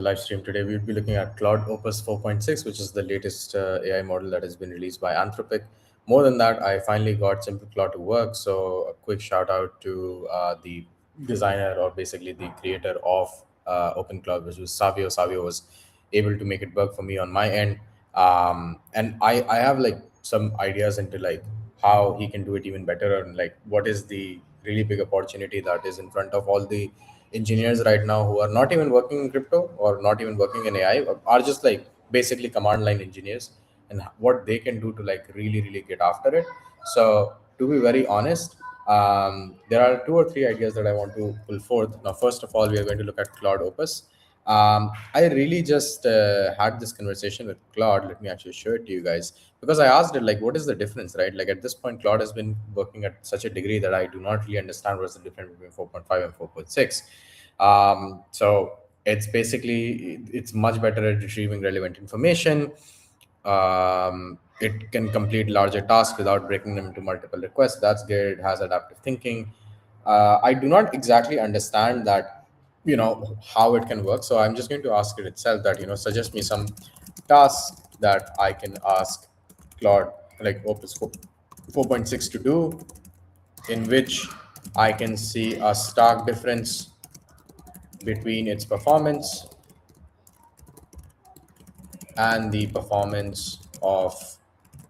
Live stream today. We'll be looking at Claude Opus 4.6, which is the latest AI model that has been released by Anthropic. More than that, I finally got SimpleClaw to work. So, a quick shout out to the designer, or basically the creator of OpenCloud, which was Savio. Savio was able to make it work for me on my end. And I have like some ideas into like how he can do it even better, and like what is the really big opportunity that is in front of all the engineers right now who are not even working in crypto or not even working in AI, or are just like basically command line engineers, and what they can do to like really get after it. So to be very honest, there are two or three ideas that I want to pull forth. Now, first of all, we are going to look at Claude Opus. I really just had this conversation with Claude. Let me actually show it to you guys, because I asked it like, what is the difference, right? Like at this point, Claude has been working at such a degree that I do not really understand what's the difference between 4.5 and 4.6. So it's much better at retrieving relevant information. It can complete larger tasks without breaking them into multiple requests. That's good. It has adaptive thinking. I do not exactly understand that, how it can work. So I'm just going to ask it itself that, suggest me some tasks that I can ask Claude, like Opus 4.6 to do, in which I can see a stark difference between its performance and the performance of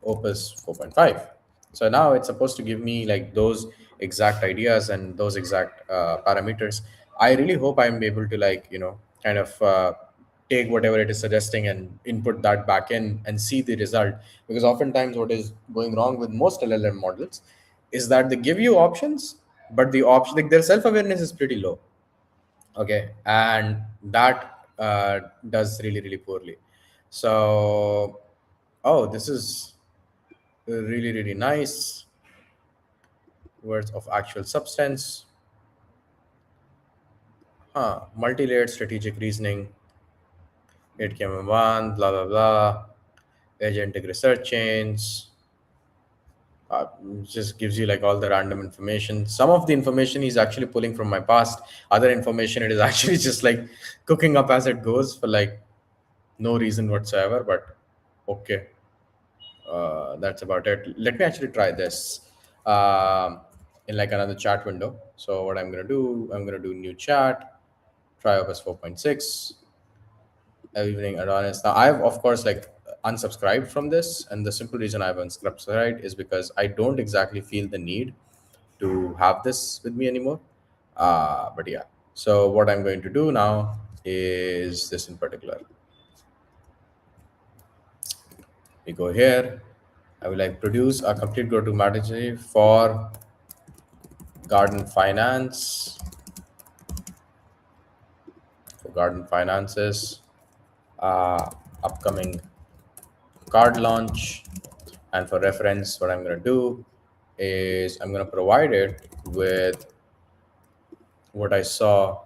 Opus 4.5. So now it's supposed to give me like those exact ideas and those exact parameters. I really hope I'm able to like, kind of take whatever it is suggesting and input that back in and see the result. Because oftentimes what is going wrong with most LLM models is that they give you options, but the option, like their self-awareness is pretty low. Okay, and that does really poorly. So, oh, this is really nice. Words of actual substance. Multi-layered strategic reasoning. It came in one, blah blah blah. Agentic research chains. uh, just gives you like all the random information. Some of the information is actually pulling from my past. Other information it is actually just like cooking up as it goes for like no reason whatsoever. But okay, that's about it. Let me actually try this in like another chat window. So what I'm gonna do new chat, try Opus 4.6, evening Adonis. Now I've of course like unsubscribed from this, and the simple reason I've unsubscribed is because I don't exactly feel the need to have this with me anymore. But yeah, so what I'm going to do now is this in particular. We go here. I will like produce a complete go-to strategy for garden finance, for garden finances, uh, upcoming card launch. And for reference, what I'm going to do is I'm going to provide it with what I saw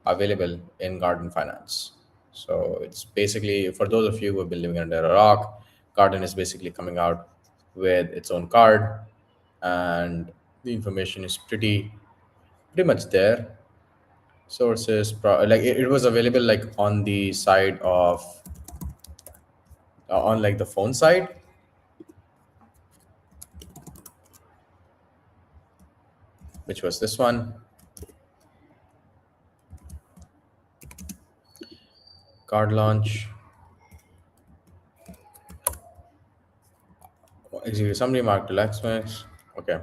available in garden finance. So it's basically, for those of you who have been living under a rock, garden is basically coming out with its own card, and the information is pretty much there. Sources like it was available like on the side of on like the phone side, which was this one. Card launch, executive summary, market relaxments. Okay,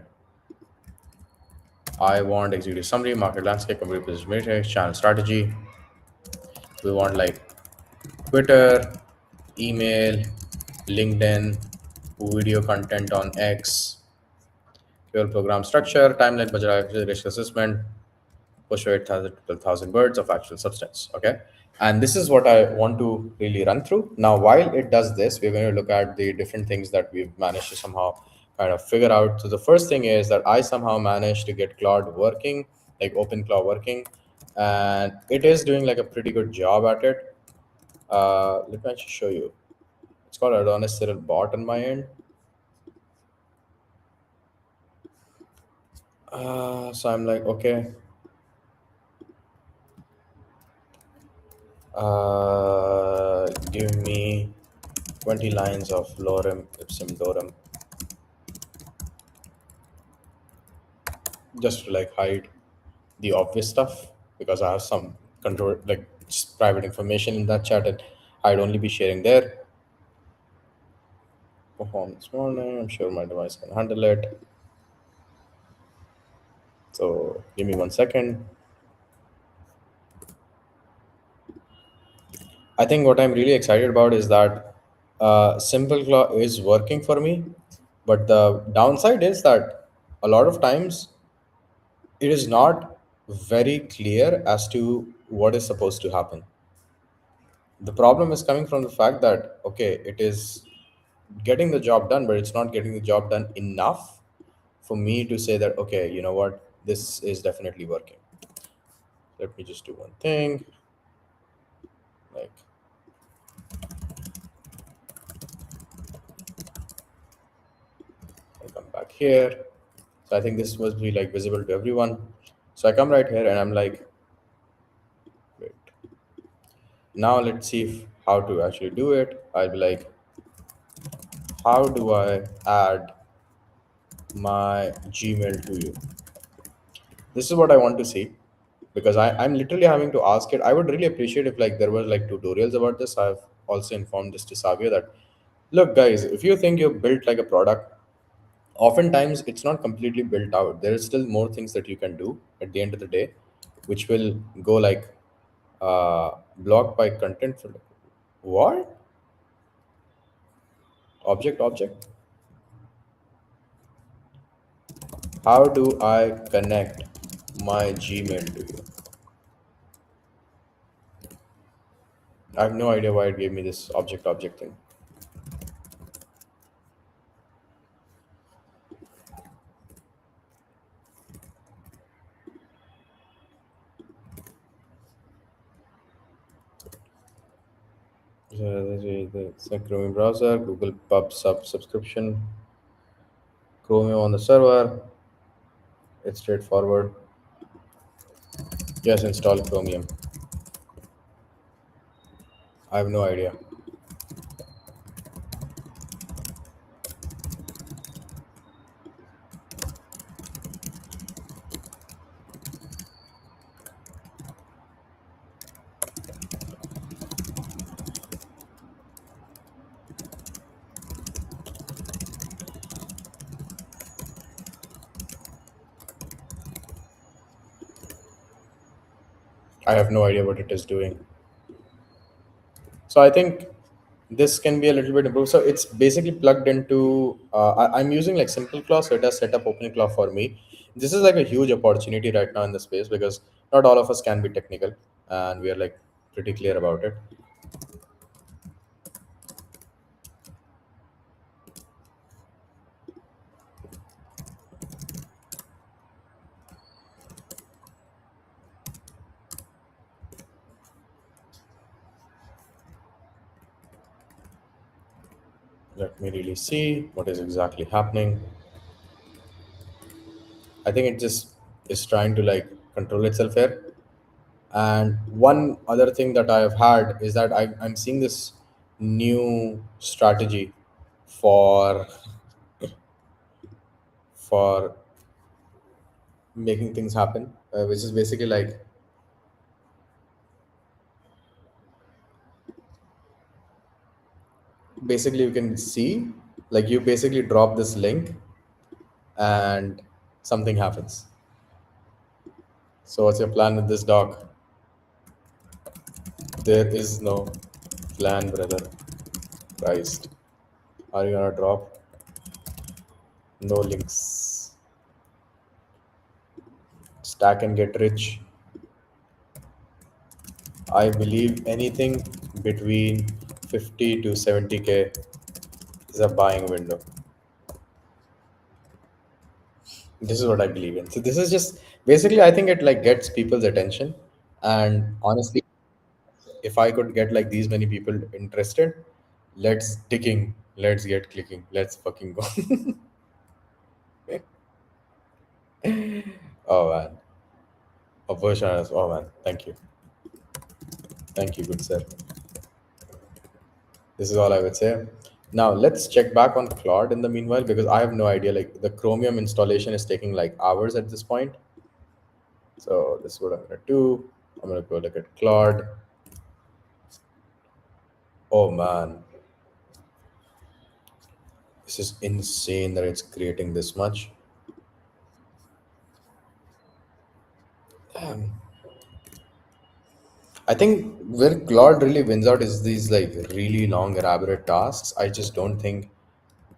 I want executive summary, market landscape, company position matrix, channel strategy. We want like Twitter, email, LinkedIn, video content on X, pure program structure, timeline, budget, risk assessment, push rate, 1,000 words of actual substance. Okay. And this is what I want to really run through. Now, while it does this, we're going to look at the different things that we've managed to somehow kind of figure out. So the first thing is that I somehow managed to get Claude working, like OpenClaw working, and it is doing like a pretty good job at it. Let me actually show you. It's called Adonis Cyril bot on my end. So I'm like, okay, Give me 20 lines of lorem ipsum lorem, just to like hide the obvious stuff, because I have some control, like just private information in that chat, and I'd only be sharing there. Performance morning, I'm sure my device can handle it. So give me 1 second. I think what I'm really excited about is that SimpleClaw is working for me, but the downside is that a lot of times it is not very clear as to what is supposed to happen. The problem is coming from the fact that, okay, it is getting the job done, but it's not getting the job done enough for me to say that, okay, you know what, this is definitely working. Let me just do one thing. Like, I'll come back here. So I think this must be like visible to everyone. So I come right here and I'm like, wait. Now let's see if, how to actually do it. I'll be like, how do I add my Gmail to you? This is what I want to see, because I'm literally having to ask it. I would really appreciate if like there was like tutorials about this. I've also informed this to Savia that, look guys, if you think you built like a product, oftentimes it's not completely built out. There is still more things that you can do at the end of the day, which will go like blocked by content for what? Object. How do I connect my Gmail to you? I have no idea why it gave me this object thing. It's a Chrome browser, Google Pub subscription, Chromium on the server. It's straightforward. Just install Chromium. I have no idea. I have no idea what it is doing. So I think this can be a little bit improved. So it's basically plugged into. I'm using like SimpleClaw, so it has set up OpenClaw for me. This is like a huge opportunity right now in the space, because not all of us can be technical, and we are like pretty clear about it. Let me really see what is exactly happening. I think it just is trying to like control itself here. And one other thing that I have had is that I'm seeing this new strategy for for making things happen, which is basically like, basically you can see, like you basically drop this link and something happens. So what's your plan with this doc? There is no plan, brother. Christ. Are you gonna drop? No links. Stack and get rich. I believe anything between 50 to 70K is a buying window. This is what I believe in. So this is just basically, I think it like gets people's attention. And honestly, if I could get like these many people interested, let's digging, let's get clicking, let's fucking go. Oh man, a version. Oh man, thank you. Thank you, good sir. This is all I would say. Now let's check back on Claude in the meanwhile because I have no idea. Like the Chromium installation is taking like hours at this point. So this is what I'm gonna do. I'm gonna go look at Claude. Oh man, this is insane that it's creating this much. I think where Claude really wins out is these like really long, elaborate tasks. I just don't think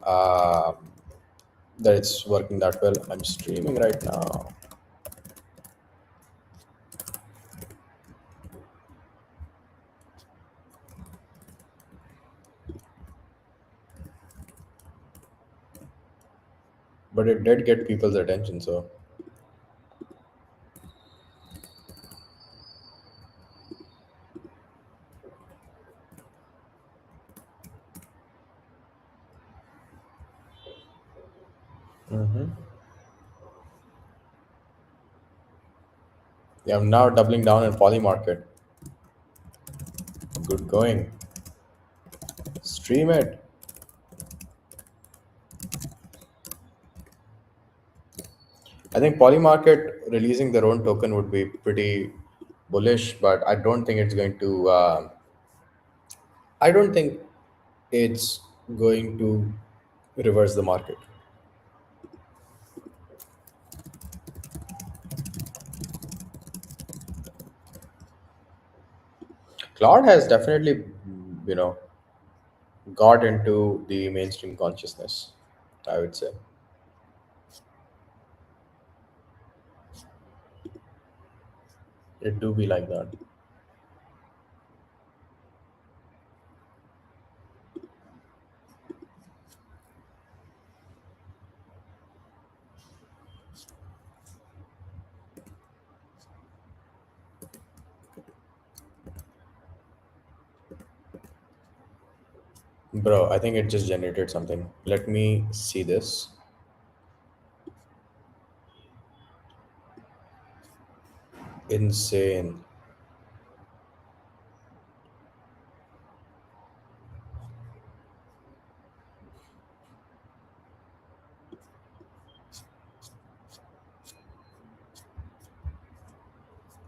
uh, that it's working that well. I'm streaming right now, but it did get people's attention. So, yeah, I'm now doubling down in Poly Market. Good going. Stream it. I think Poly Market releasing their own token would be pretty bullish, but I don't think it's going to. I don't think it's going to reverse the market. Claude has definitely, you know, got into the mainstream consciousness, I would say. It do be like that. Bro, I think it just generated something. Let me see this. Insane.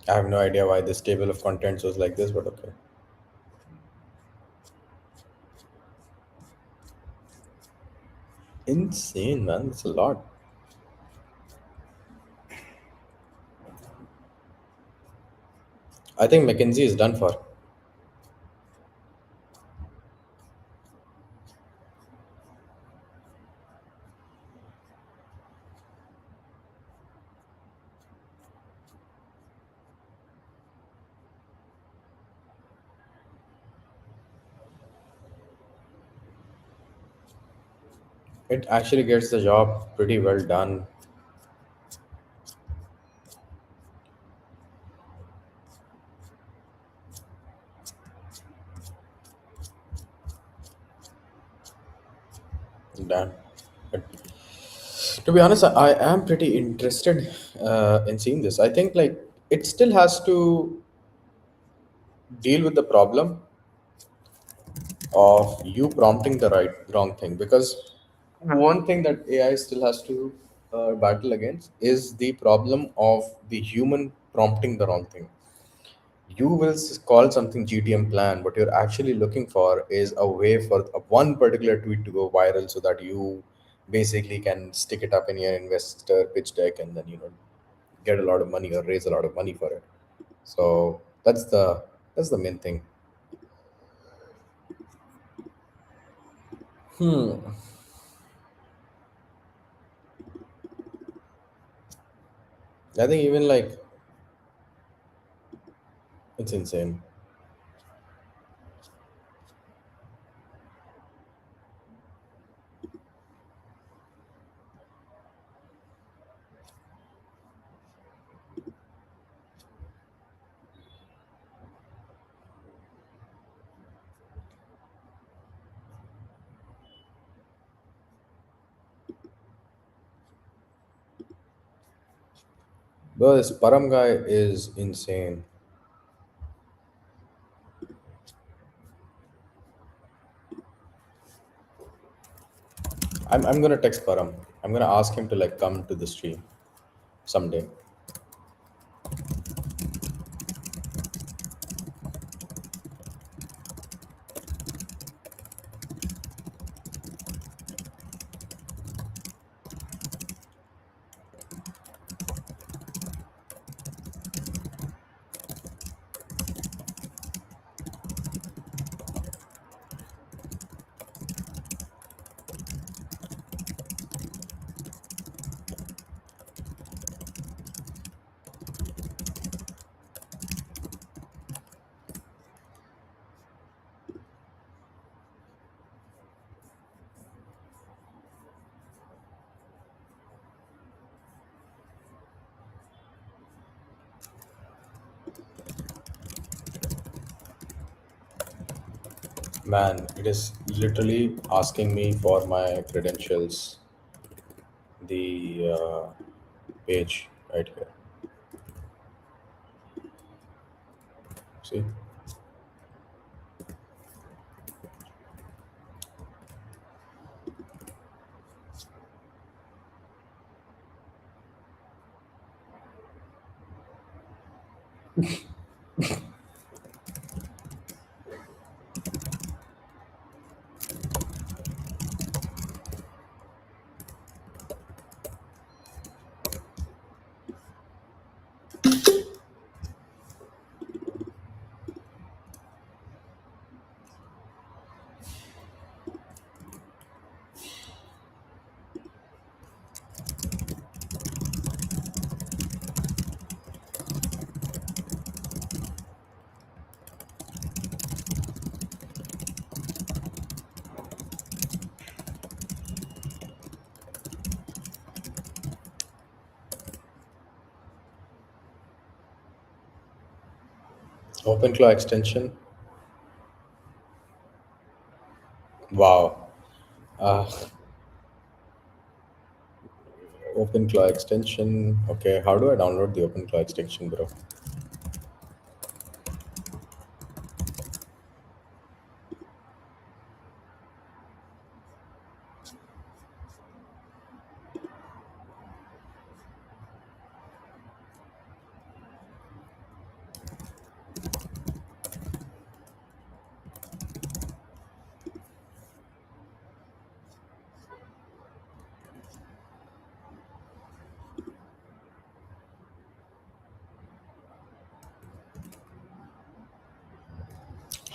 I have no idea why this table of contents was like this, but okay. Insane, man. That's a lot. I think McKinsey is done for. It actually gets the job pretty well done. Done. But to be honest, I am pretty interested in seeing this. I think like it still has to deal with the problem of you prompting the right wrong thing because one thing that AI still has to battle against is the problem of the human prompting the wrong thing. You will call something GTM plan, but you're actually looking for is a way for one particular tweet to go viral so that you basically can stick it up in your investor pitch deck and then get a lot of money or raise a lot of money for it. So that's the main thing. I think even like it's insane. Bro, this Param guy is insane. I'm gonna text Param. I'm gonna ask him to like come to the stream someday. Man, it is literally asking me for my credentials. The page right here. See? OpenClaw extension. Wow. Uh, OpenClaw extension. Okay, how do I download the OpenClaw extension, bro?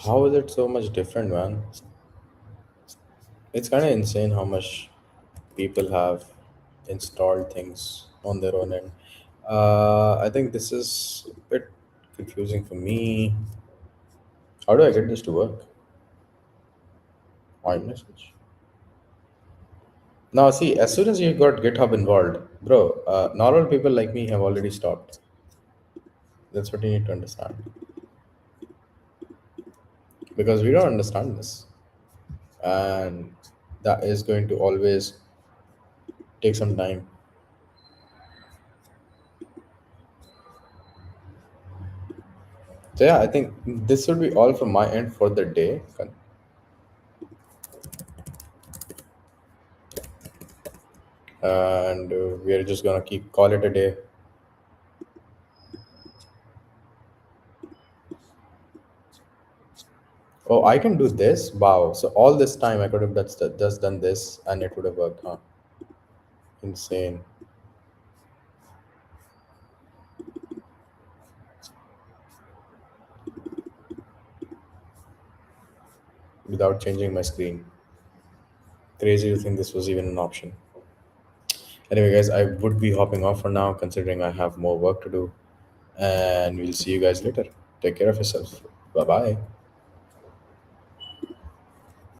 How is it so much different, man? It's kind of insane how much people have installed things on their own end. I think this is a bit confusing for me. How do I get this to work? iMessage. Now, see, as soon as you got GitHub involved, bro, normal people like me have already stopped. That's what you need to understand. Because we don't understand this. And that is going to always take some time. So, yeah, I think this would be all from my end for the day. And we are just gonna keep call it a day. Oh, I can do this. Wow. So all this time I could have just done this and it would have worked, huh? Insane. Without changing my screen. Crazy to think this was even an option. Anyway, guys, I would be hopping off for now considering I have more work to do. And we'll see you guys later. Take care of yourself. Bye bye.